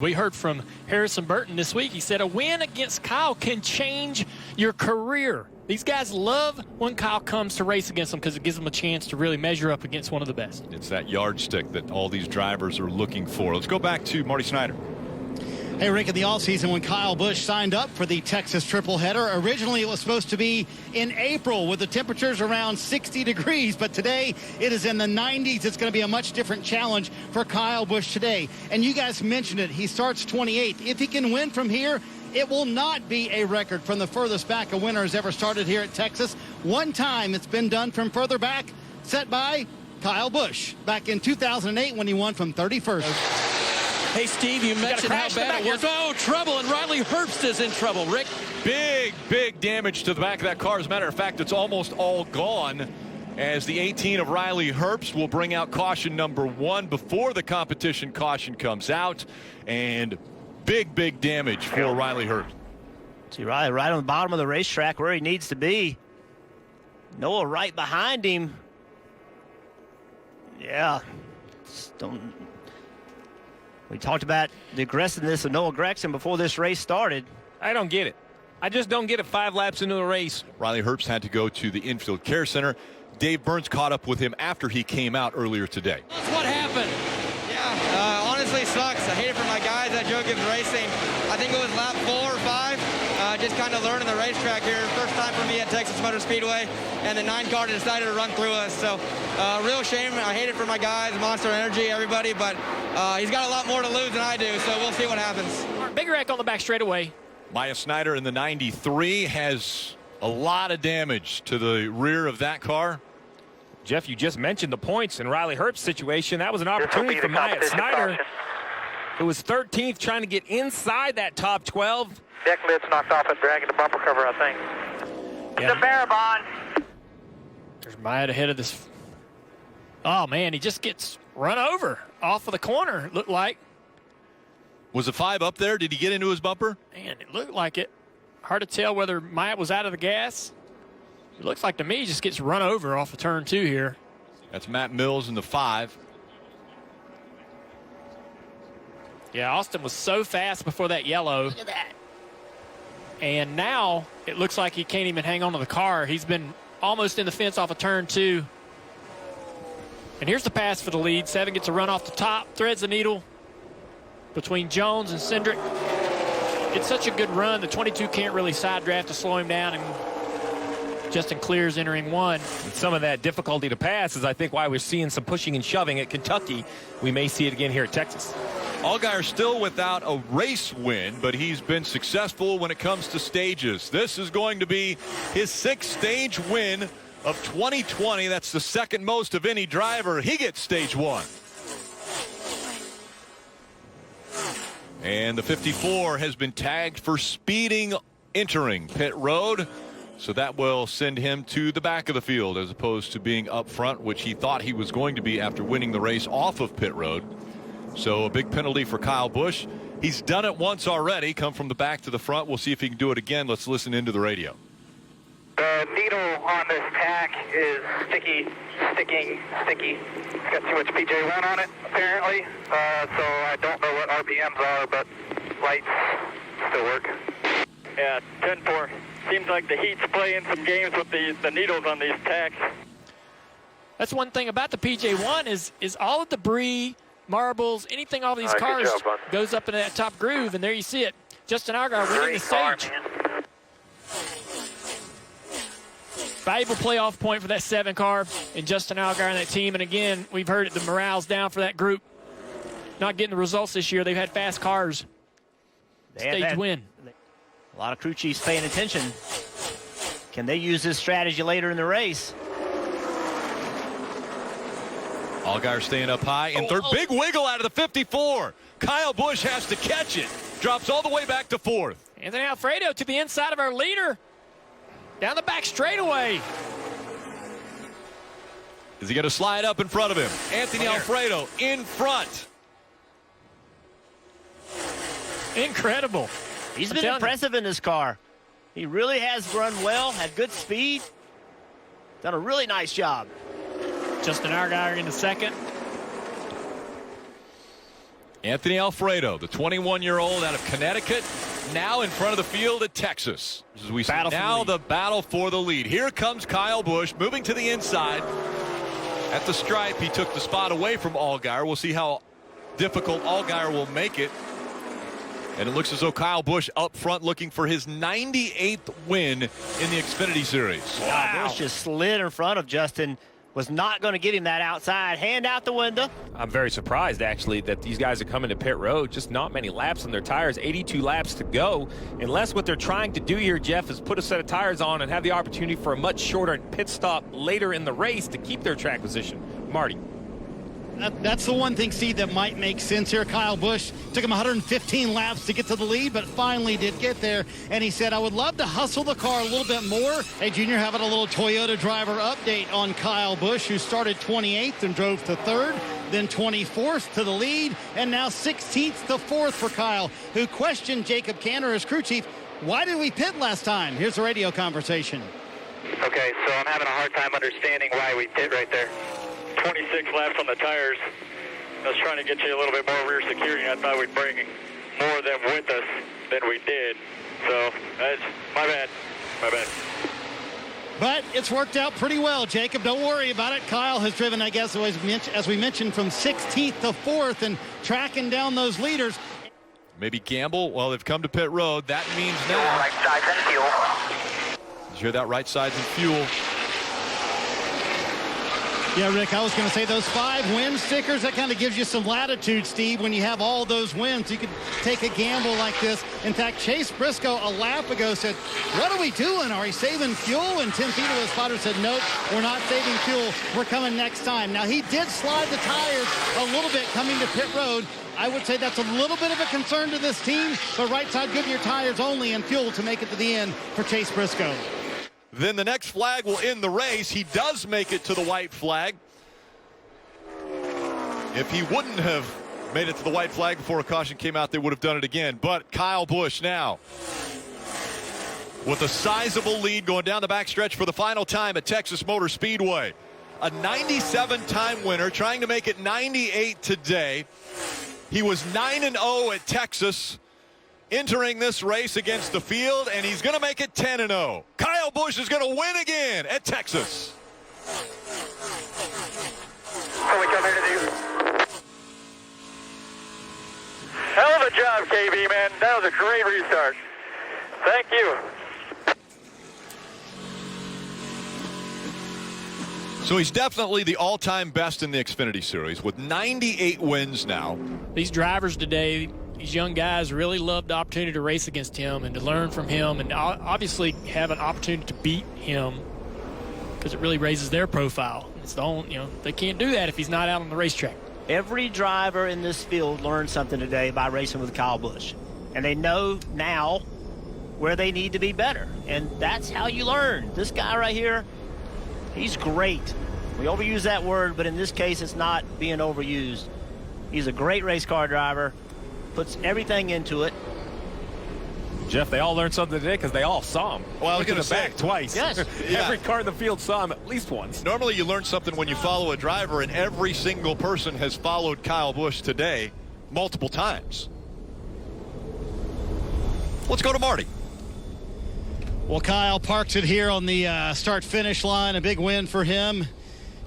We heard from Harrison Burton this week. He said a win against Kyle can change your career. These guys love when Kyle comes to race against them because it gives them a chance to really measure up against one of the best. It's that yardstick that all these drivers are looking for. Let's go back to Marty Snyder. Hey, Rick, in the offseason when Kyle Busch signed up for the Texas triple header, originally it was supposed to be in April with the temperatures around 60 degrees, but today it is in the 90s. It's going to be a much different challenge for Kyle Busch today. And you guys mentioned it. He starts 28th. If he can win from here, it will not be a record from the furthest back a winner has ever started here at Texas. One time it's been done from further back, set by Kyle Busch back in 2008 when he won from 31st. Hey, Steve, you mentioned how bad it was. Oh, trouble, and Riley Herbst is in trouble, Rick. Big damage to the back of that car. As a matter of fact, it's almost all gone as the 18 of Riley Herbst will bring out caution number 1 before the competition caution comes out. And big damage for Riley Herbst. See, Riley right on the bottom of the racetrack where he needs to be. Noah right behind him. Yeah. We talked about the aggressiveness of Noah Gragson before this race started. I don't get it. I just don't get it 5 laps into the race. Riley Herbst had to go to the infield care center. Dave Burns caught up with him after he came out earlier today. That's what happened. Yeah, honestly sucks. I hate it for my guys at Joe Gibbs Racing. I think it was lap 4 or 5. Just kind of learning the racetrack here. First time for me at Texas Motor Speedway, and the 9 car decided to run through us. So, real shame. I hate it for my guys, Monster Energy, everybody, but he's got a lot more to lose than I do, so we'll see what happens. Big wreck on the back straightaway. Maya Snyder in the 93 has a lot of damage to the rear of that car. Jeff, you just mentioned the points in Riley Herbst's situation. That was an opportunity for Maya Snyder, who was 13th, trying to get inside that top 12. Deck lid's knocked off and dragging the bumper cover, I think. Yeah. It's a Barabon. There's Maya ahead of this. Oh, man, he just gets run over off of the corner, it looked like. Was the 5 up there? Did he get into his bumper? Man, it looked like it. Hard to tell whether Maya was out of the gas. It looks like to me he just gets run over off of turn 2 here. That's Matt Mills in the 5. Yeah, Austin was so fast before that yellow. Look at that. And now it looks like he can't even hang on to the car. He's been almost in the fence off of turn 2. And here's the pass for the lead. 7 gets a run off the top, threads the needle between Jones and Cindric. It's such a good run. The 22 can't really side draft to slow him down, and Justin Clear's entering 1. And some of that difficulty to pass is, I think, why we're seeing some pushing and shoving at Kentucky. We may see it again here at Texas. Allgaier still without a race win, but he's been successful when it comes to stages. This is going to be his 6th stage win of 2020. That's the 2nd most of any driver. He gets stage 1. And the 54 has been tagged for speeding entering pit road. So that will send him to the back of the field as opposed to being up front, which he thought he was going to be after winning the race off of pit road. So a big penalty for Kyle Busch. He's done it once already, come from the back to the front. We'll see if he can do it again. Let's listen into the radio. The needle on this tack is sticking. It's got too much PJ1 on it, apparently. So I don't know what RPMs are, but lights still work. Yeah, 10-4. Seems like the heat's playing some games with the needles on these tacks. That's one thing about the PJ1 is all the debris, marbles, anything off these cars goes up into that top groove, and there you see it. Justin Allgaier winning the stage. Valuable playoff point for that 7 car and Justin Allgaier and that team. And again, we've heard it, the morale's down for that group. Not getting the results this year. They've had fast cars. Stage win. A lot of crew chiefs paying attention. Can they use this strategy later in the race? Allgaier staying up high in third. Big wiggle out of the 54. Kyle Busch has to catch it. Drops all the way back to 4th. Anthony Alfredo to the inside of our leader. Down the back straightaway. Is he going to slide up in front of him? Anthony Alfredo in front. Incredible. He's been impressive in this car. He really has run well, had good speed. Done a really nice job. Justin Allgaier in the 2nd. Anthony Alfredo, the 21-year-old out of Connecticut, now in front of the field at Texas. As we see now the battle for the lead. Here comes Kyle Busch moving to the inside. At the stripe, he took the spot away from Allgaier. We'll see how difficult Allgaier will make it. And it looks as though Kyle Busch up front looking for his 98th win in the Xfinity Series. Wow. Busch just slid in front of Justin. Was not going to get him that outside. Hand out the window. I'm very surprised, actually, that these guys are coming to pit road. Just not many laps on their tires. 82 laps to go. Unless what they're trying to do here, Jeff, is put a set of tires on and have the opportunity for a much shorter pit stop later in the race to keep their track position. Marty. That's the one thing, Steve, that might make sense here. Kyle Busch took him 115 laps to get to the lead, but finally did get there. And he said, I would love to hustle the car a little bit more. Hey, Junior, having a little Toyota driver update on Kyle Busch, who started 28th and drove to 3rd, then 24th to the lead, and now 16th to 4th for Kyle, who questioned Jacob Canner, his crew chief, why did we pit last time? Here's the radio conversation. Okay, so I'm having a hard time understanding why we pit right there. 26 laps on the tires. I was trying to get you a little bit more rear security. I thought we'd bring more of them with us than we did. So that's my bad. My bad. But it's worked out pretty well, Jacob. Don't worry about it. Kyle has driven, I guess, as we mentioned, from 16th to 4th and tracking down those leaders. Maybe gamble. Well, they've come to pit road. That means now. Right sides and fuel. Did you hear that? Right sides and fuel. Yeah, Rick, I was going to say those 5 win stickers, that kind of gives you some latitude, Steve, when you have all those wins. You could take a gamble like this. In fact, Chase Briscoe a lap ago said, what are we doing? Are we saving fuel? And Tim Tito, his spotter, said, nope, we're not saving fuel. We're coming next time. Now, he did slide the tires a little bit coming to pit road. I would say that's a little bit of a concern to this team, but right side Goodyear tires only and fuel to make it to the end for Chase Briscoe. Then the next flag will end the race. He does make it to the white flag. If he wouldn't have made it to the white flag before a caution came out, they would have done it again. But Kyle Busch now with a sizable lead going down the backstretch for the final time at Texas Motor Speedway. A 97-time winner trying to make it 98 today. He was 9-0 at Texas. Entering this race against the field, and he's going to make it 10-0. Kyle Busch is going to win again at Texas. What we come here to do? Hell of a job, KB, man. That was a great restart. Thank you. So he's definitely the all-time best in the Xfinity Series with 98 wins now. These drivers today, these young guys really love the opportunity to race against him and to learn from him and obviously have an opportunity to beat him because it really raises their profile. It's the only, they can't do that if he's not out on the racetrack. Every driver in this field learned something today by racing with Kyle Busch. And they know now where they need to be better. And that's how you learn. This guy right here, he's great. We overuse that word, but in this case, it's not being overused. He's a great race car driver. Puts everything into it. Jeff, they all learned something today because they all saw him. Well, I was Look going in to the say back twice. Yes. Yeah. Every car in the field saw him at least once. Normally you learn something when you follow a driver, and every single person has followed Kyle Busch today multiple times. Let's go to Marty. Well, Kyle parks it here on the start-finish line. A big win for him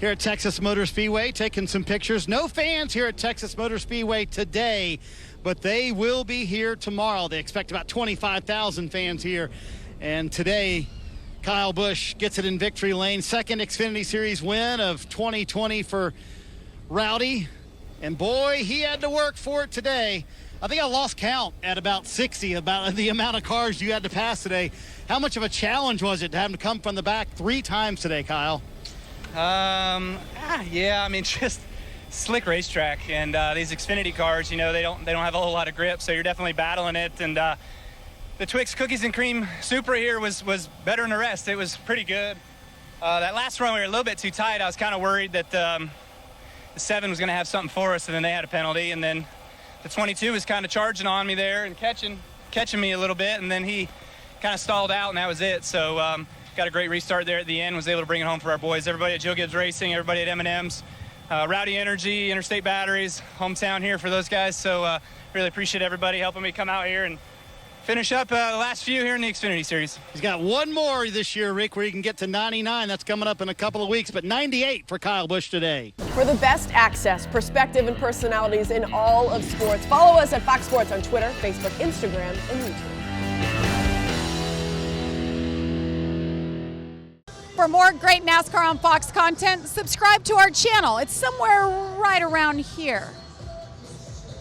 here at Texas Motor Speedway, taking some pictures. No fans here at Texas Motor Speedway today, but they will be here tomorrow. They expect about 25,000 fans here. And today, Kyle Busch gets it in victory lane. Second Xfinity Series win of 2020 for Rowdy. And boy, he had to work for it today. I think I lost count at about 60, about the amount of cars you had to pass today. How much of a challenge was it to have him come from the back 3 times today, Kyle? Yeah, I mean, just slick racetrack, and these Xfinity cars, they don't have a whole lot of grip, so you're definitely battling it. And the Twix Cookies and Cream Supra here was better than the rest. It was pretty good. That last run we were a little bit too tight. I was kind of worried that the 7 was going to have something for us, and then they had a penalty, and then the 22 was kind of charging on me there and catching me a little bit, and then he kind of stalled out, and that was it. So got a great restart there at the end, was able to bring it home for our boys. Everybody at Joe Gibbs Racing, everybody at M&M's, Rowdy Energy, Interstate Batteries, hometown here for those guys. So really appreciate everybody helping me come out here and finish up the last few here in the Xfinity Series. He's got one more this year, Rick, where he can get to 99. That's coming up in a couple of weeks, but 98 for Kyle Busch today. For the best access, perspective, and personalities in all of sports, follow us at Fox Sports on Twitter, Facebook, Instagram, and YouTube. For more great NASCAR on Fox content, subscribe to our channel. It's somewhere right around here.